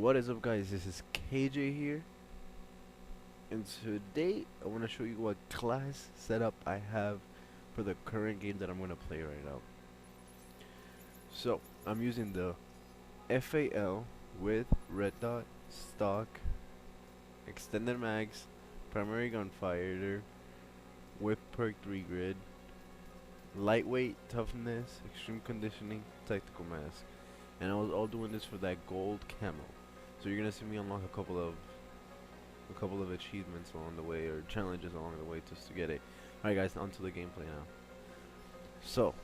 What is up, guys? This is KJ here, and today I want to show you what class setup I have for the current game that I'm going to play right now. So I'm using the FAL with red dot, stock, extended mags, primary gunfighter, whip perk 3 grid, lightweight, toughness, extreme conditioning, tactical mask. And I was all doing this for that gold camo. So you're gonna see me unlock a couple of achievements along the way, or challenges along the way, just to get it. Alright guys, on to the gameplay now. So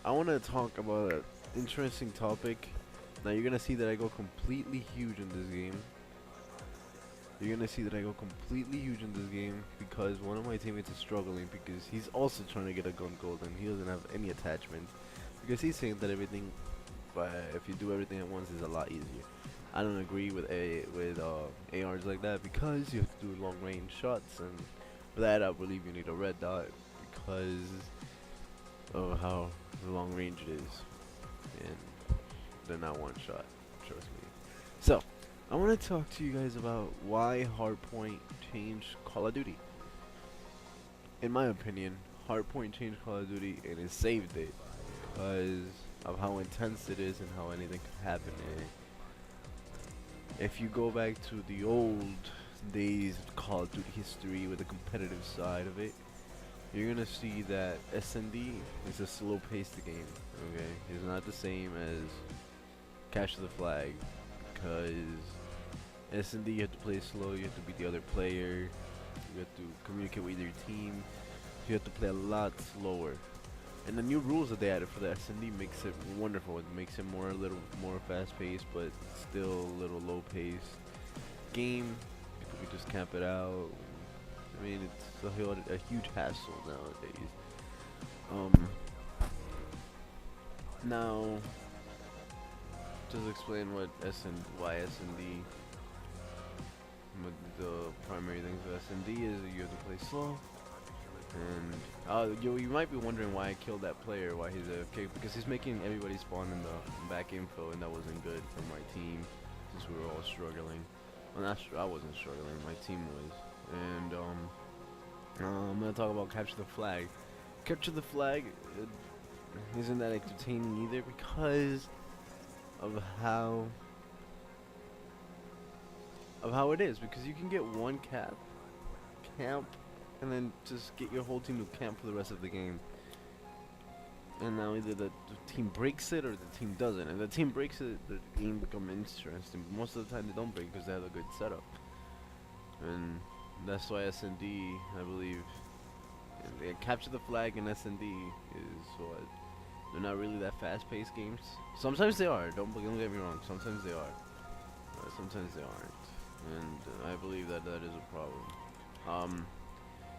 I wanna talk about an interesting topic. Now you're gonna see that I go completely huge in this game. Because one of my teammates is struggling because he's also trying to get a gun gold and he doesn't have any attachments. Because he's saying that everything, but if you do everything at once, is a lot easier. I don't agree with ARs like that, because you have to do long range shots, and for that I believe you need a red dot because of how long range it is, and they're not one shot, trust me. So I want to talk to you guys about why HardPoint changed Call of Duty. In my opinion, HardPoint changed Call of Duty and it saved it because of how intense it is and how anything could happen in it. If you go back to the old days of Call of Duty history with the competitive side of it, you're gonna see that S&D is a slow-paced game. Okay, it's not the same as Capture the Flag, because S&D you have to play slow, you have to beat the other player, you have to communicate with your team, you have to play a lot slower. And the new rules that they added for the S&D makes it wonderful. It makes it a little more fast-paced, but still a little low-paced game. People can just camp it out. I mean, it's a huge hassle nowadays. Now, just explain why S&D. The primary things of S&D is that you have to play slow. And you might be wondering why I killed that player, why he's AFK, because he's making everybody spawn in the back info, and that wasn't good for my team, since we were all struggling. Well, I wasn't struggling, my team was. And I'm gonna talk about Capture the Flag. Capture the Flag isn't that entertaining either, because of how it is, because you can get one camp, and then just get your whole team to camp for the rest of the game. And now either the team breaks it or the team doesn't. And the team breaks it, the game becomes interesting. Most of the time they don't break because they have a good setup. And that's why S&D, I believe, they Capture the Flag and S&D is what, they're not really that fast-paced games. Sometimes they are. Don't get me wrong. Sometimes they are. Sometimes they aren't. And I believe that is a problem.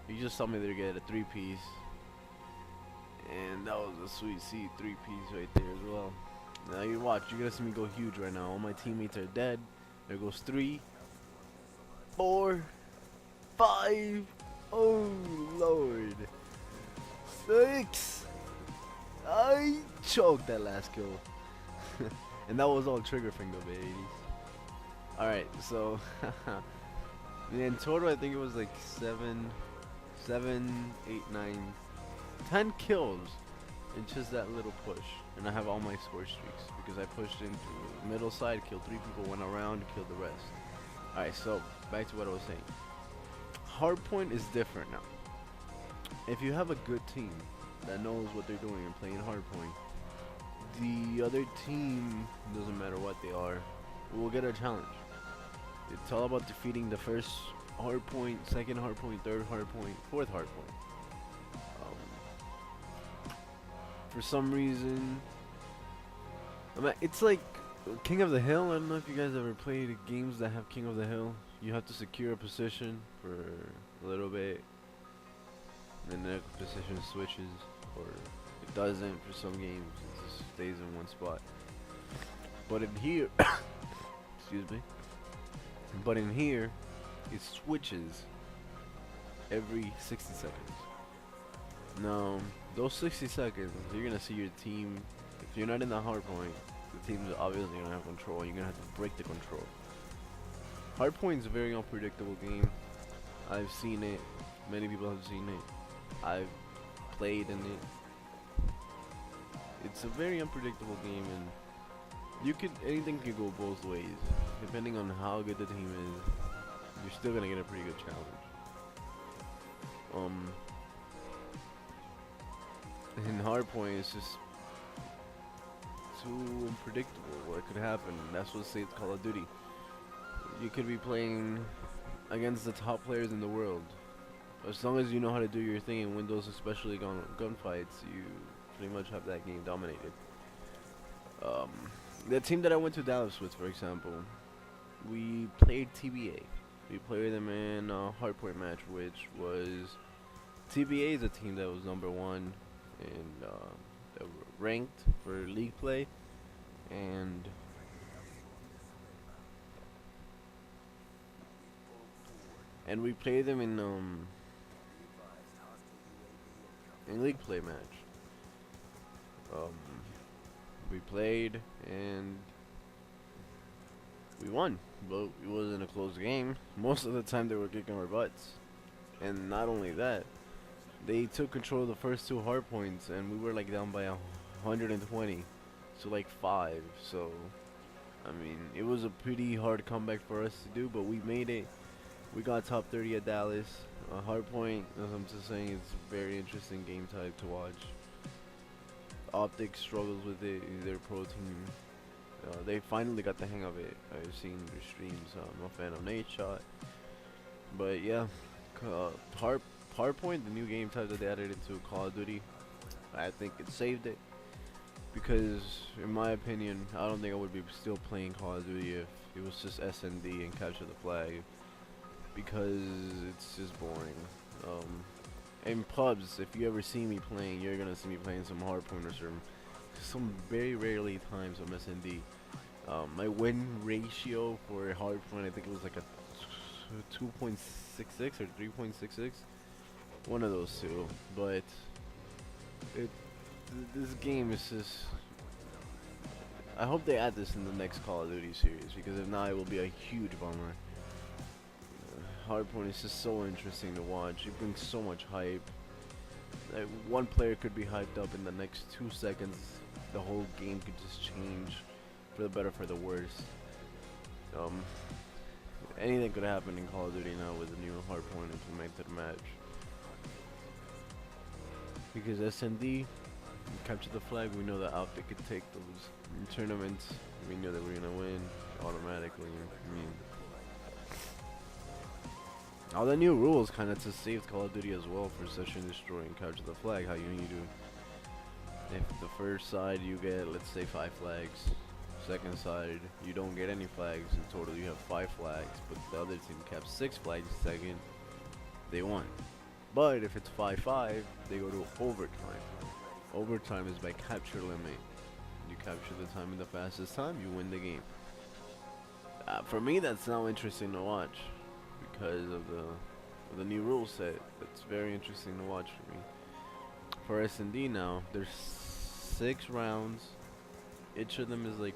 You just told me to get a 3-piece, and that was a sweet C 3-piece right there as well. Now you watch, you're gonna see me go huge right now. All my teammates are dead. There goes 3, 4, 5. Oh Lord, 6. I choked that last kill, and that was all trigger finger, baby. All right, so in total, I think it was like 7, 8, 9, 10 kills in just that little push. And I have all my score streaks because I pushed into the middle side, killed 3 people, went around, killed the rest. Alright, so back to what I was saying. HardPoint is different now. If you have a good team that knows what they're doing and playing HardPoint, the other team, doesn't matter what they are, will get a challenge. It's all about defeating the first hardpoint, second hardpoint, third hardpoint, fourth hardpoint. For some reason, it's like King of the Hill. I don't know if you guys ever played games that have King of the Hill. You have to secure a position for a little bit, and then the position switches, or it doesn't for some games. It just stays in one spot. But in here, excuse me. But in here, it switches every 60 seconds. Now, those 60 seconds, you're gonna see your team. If you're not in the hard point, team's obviously gonna have control. You're gonna have to break the control. HardPoint's a very unpredictable game. I've seen it. Many people have seen it. I've played in it. It's a very unpredictable game, and anything can go both ways. Depending on how good the team is, you're still gonna get a pretty good challenge. In HardPoint, it's just too unpredictable what could happen. That's what saves Call of Duty. You could be playing against the top players in the world. As long as you know how to do your thing and win those, especially gunfights, you pretty much have that game dominated. The team that I went to Dallas with, for example, we played TBA. We played them in a HardPoint match, which was TBA is a team that was #1 and that were ranked for league play, and we played them in league play match. We played and we won, but it wasn't a close game. Most of the time they were kicking our butts, and not only that, they took control of the first 2 hard points, and we were like down by 120 to like 5. So I mean, it was a pretty hard comeback for us to do, but we made it. We got top 30 at Dallas. HardPoint, as I'm just saying, it's a very interesting game type to watch. Optic struggles with it. They're a pro team. They finally got the hang of it. I've seen their streams. I'm a fan of Nate Shot. But yeah, HardPoint, the new game type that they added into Call of Duty, I think it saved it. Because, in my opinion, I don't think I would be still playing Call of Duty if it was just SND and capture the flag. Because it's just boring. In pubs, if you ever see me playing, you're gonna see me playing some HardPoint or some very rarely times on SND. My win ratio for HardPoint, I think it was like a 2.66 or 3.66. One of those two. But this game is just, I hope they add this in the next Call of Duty series, because if not, it will be a huge bummer. HardPoint is just so interesting to watch. It brings so much hype. Like, one player could be hyped up in the next 2 seconds. The whole game could just change for the better, for the worse. Anything could happen in Call of Duty now with the new HardPoint implemented match. Because SND, capture the flag, we know that Optic could take those tournaments. We know that we're gonna win automatically. I mean, all the new rules kind of just saved Call of Duty as well for Search and Destroy and capture the flag. How you need to, if the first side you get, let's say 5 flags, second side you don't get any flags, in total you have 5 flags, but the other team kept 6 flags second, they won. But if it's 5-5, they go to overtime. Overtime is by capture limit. You capture the time in the fastest time, you win the game. For me, that's now interesting to watch because of the new rule set. It's very interesting to watch for me. For S&D now, there's 6 rounds. Each of them is like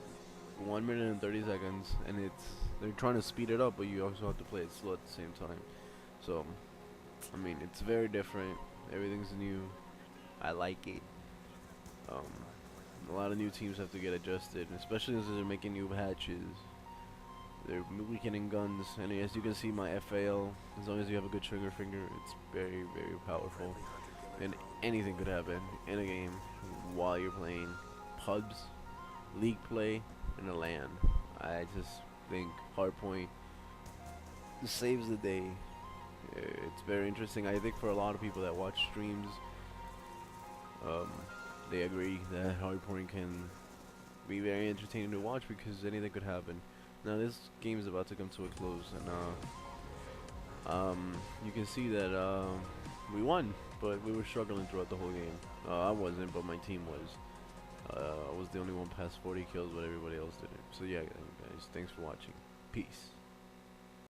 1 minute and 30 seconds, and they're trying to speed it up, but you also have to play it slow at the same time. So, I mean, it's very different. Everything's new. I like it. A lot of new teams have to get adjusted, especially as they're making new patches. They're weakening guns, and as you can see, my FAL, as long as you have a good trigger finger, it's very, very powerful. And anything could happen in a game while you're playing pubs, league play, and a LAN. I just think HardPoint saves the day. It's very interesting. I think for a lot of people that watch streams, they agree that HardPoint can be very entertaining to watch because anything could happen. Now this game is about to come to a close, and you can see that we won, but we were struggling throughout the whole game. I wasn't, but my team was. I was the only one past 40 kills, but everybody else didn't. So yeah, guys, thanks for watching. Peace.